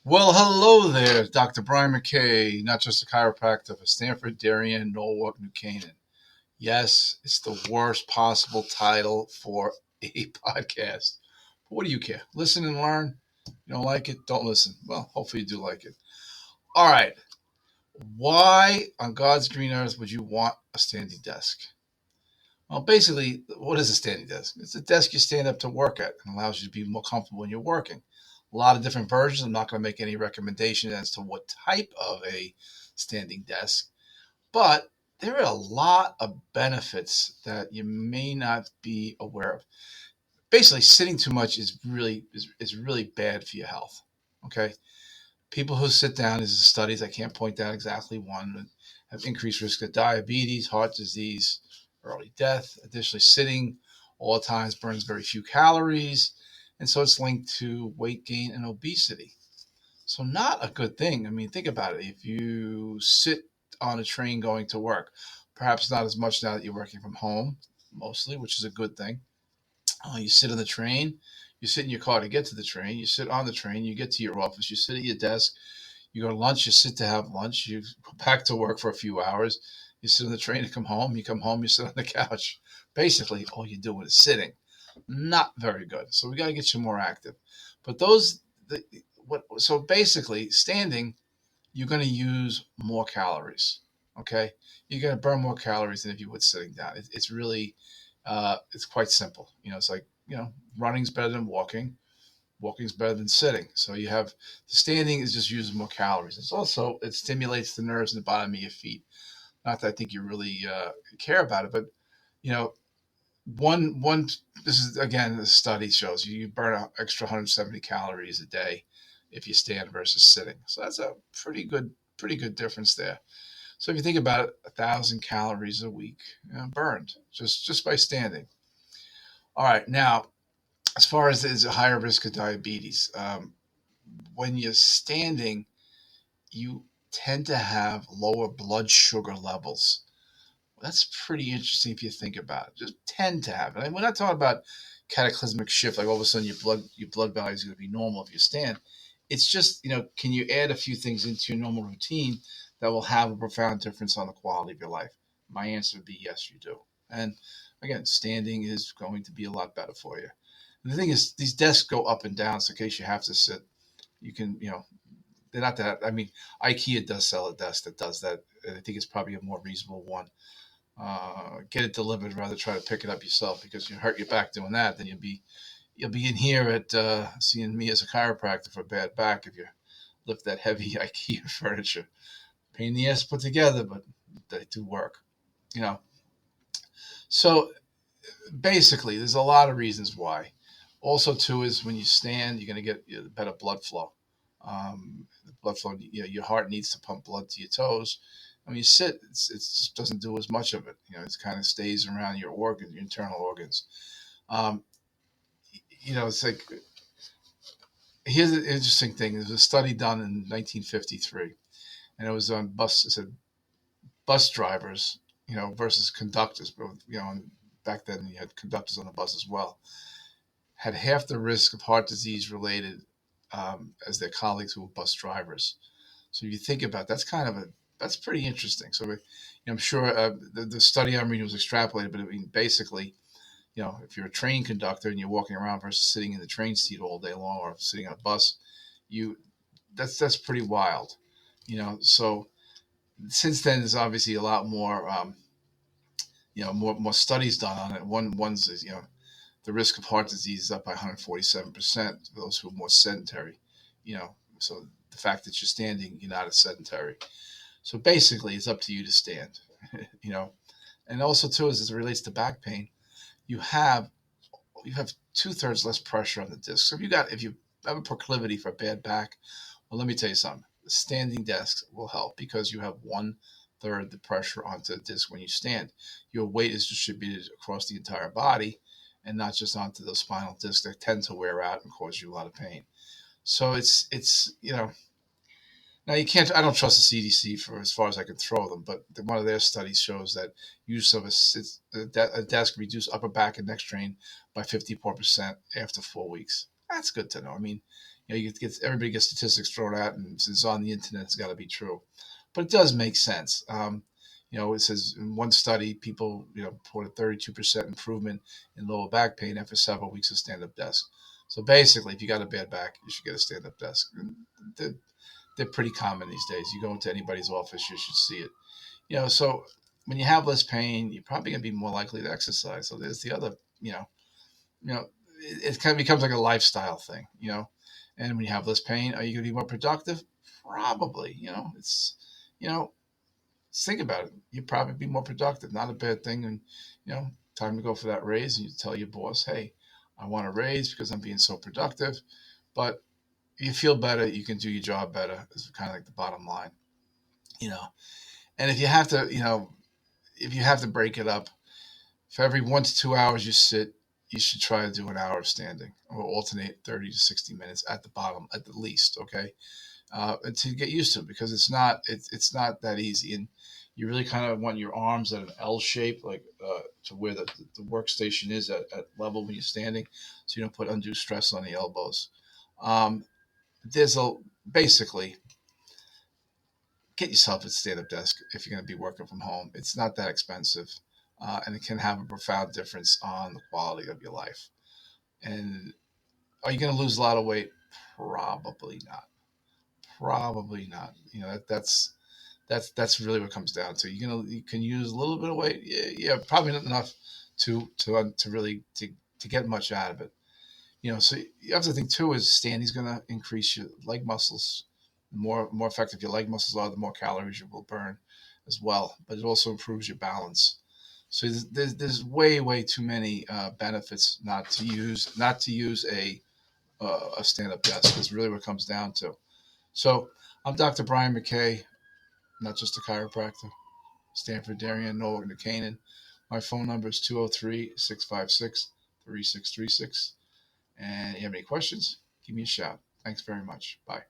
Well, hello there, Dr. Brian McKay, not just a chiropractor for Stanford, Darien, Norwalk, New Canaan. Yes, it's the worst possible title for a podcast. But what do you care? Listen and learn. You don't like it? Don't listen. Well, hopefully you do like it. All right. Why on God's green earth would you want a standing desk? Well, basically, what is a standing desk? It's a desk you stand up to work at and allows you to be more comfortable when you're working. A lot of different versions. I'm not going to make any recommendation as to what type of a standing desk, but there are a lot of benefits that you may not be aware of. Basically, sitting too much is really bad for your health. Okay, people who sit down, as studies, I can't point out exactly one, but have increased risk of diabetes, heart disease, early death. Additionally, sitting all the times burns very few calories, and so it's linked to weight gain and obesity. So not a good thing. I mean, think about it. If you sit on a train going to work, perhaps not as much now that you're working from home, mostly, which is a good thing. You sit on the train, you sit in your car to get to the train, you sit on the train, you get to your office, you sit at your desk, you go to lunch, you sit to have lunch, you go back to work for a few hours, you sit on the train to come home, you sit on the couch. Basically, all you're doing is sitting. Not very good. So we got to get you more active. But so basically, standing, you're going to use more calories. Okay, you're going to burn more calories than if you would sitting down. It's really, it's quite simple. It's like running's better than walking. Walking's better than sitting. So you have the standing is just using more calories. It stimulates the nerves in the bottom of your feet. Not that I think you really care about it, but you know, one this is again the study shows you burn an extra 170 calories a day if you stand versus sitting. So that's a pretty good difference there. So if you think about it, 1,000 calories a week burned just by standing. All right, now as far as there's a higher risk of diabetes, when you're standing, you tend to have lower blood sugar levels. That's pretty interesting if you think about it. Just tend to have it. I mean, we're not talking about cataclysmic shift, like all of a sudden your blood value is going to be normal if you stand. It's just, can you add a few things into your normal routine that will have a profound difference on the quality of your life? My answer would be yes, you do. And again, standing is going to be a lot better for you. And the thing is, these desks go up and down, so in case you have to sit, you can, they're not that. I mean, IKEA does sell a desk that does that. And I think it's probably a more reasonable one. Get it delivered rather try to pick it up yourself because you hurt your back doing that. Then you'll be in here at seeing me as a chiropractor for a bad back if you lift that heavy IKEA furniture. Pain in the ass to put together, but they do work. You know. So basically, there's a lot of reasons why. Also, too, is when you stand, you're going to get better blood flow. The blood flow, your heart needs to pump blood to your toes. When you sit, it just doesn't do as much of it. It kind of stays around your organs, your internal organs. Um, it's like here's an interesting thing. There's a study done in 1953, and it was on bus. It said bus drivers, versus conductors. But and back then you had conductors on the bus as well. Had half the risk of heart disease related as their colleagues who were bus drivers. So if you think about it, that's pretty interesting. So I'm sure the study I'm reading was extrapolated, but I mean basically, if you're a train conductor and you're walking around versus sitting in the train seat all day long or sitting on a bus, you that's pretty wild. So since then there's obviously a lot more more studies done on it. One's is the risk of heart disease is up by 147% for those who are more sedentary. So the fact that you're standing, you're not as sedentary. So basically, it's up to you to stand. you know, and also too, as it relates to back pain, you have you have 2/3 less pressure on the disc. So if you have a proclivity for a bad back, well, let me tell you something. The standing desks will help because you have 1/3 the pressure onto the disc when you stand. Your weight is distributed across the entire body and not just onto those spinal discs that tend to wear out and cause you a lot of pain. So it's now you can't. I don't trust the CDC for as far as I can throw them, but one of their studies shows that use of a desk reduced upper back and neck strain by 54% after 4 weeks. That's good to know. I mean, everybody gets statistics thrown out, and since it's on the internet, it's got to be true. But it does make sense. It says in one study, people reported 32% improvement in lower back pain after several weeks of stand-up desk. So basically, if you got a bad back, you should get a stand-up desk. They're, they're pretty common these days. You go into anybody's office, you should see it. So when you have less pain, you're probably going to be more likely to exercise. So there's the other, you know, it kind of becomes like a lifestyle thing. And when you have less pain, are you going to be more productive? Probably. You know, think about it. You'd probably be more productive. Not a bad thing. And, time to go for that raise. And you tell your boss, hey, I want a raise because I'm being so productive. But you feel better, you can do your job better. Is kind of like the bottom line, you know. And if you have to break it up, for every 1 to 2 hours you sit, you should try to do an hour of standing or alternate 30 to 60 minutes at the bottom, at the least. Okay. And to get used to it, because it's not that easy. And you really kind of want your arms at an L shape, like to where the workstation is at level when you're standing, so you don't put undue stress on the elbows. Um, there's a basically get yourself a stand-up desk if you're going to be working from home. It's not that expensive, and it can have a profound difference on the quality of your life. And are you going to lose a lot of weight? Probably not. Probably not. That's really what it comes down to. You can use a little bit of weight. Yeah, yeah, probably not enough to really to get much out of it. So you have to think too is standing's going to increase your leg muscles. The more effective your leg muscles are, the more calories you will burn as well. But it also improves your balance. So there's way too many benefits not to use a stand up desk. Is really what it comes down to. So I'm Dr. Brian McKay, not just a chiropractor. Stanford, Darien, Norwalk, New Canaan. My phone number is 203-656-3636. And if you have any questions, give me a shout. Thanks very much. Bye.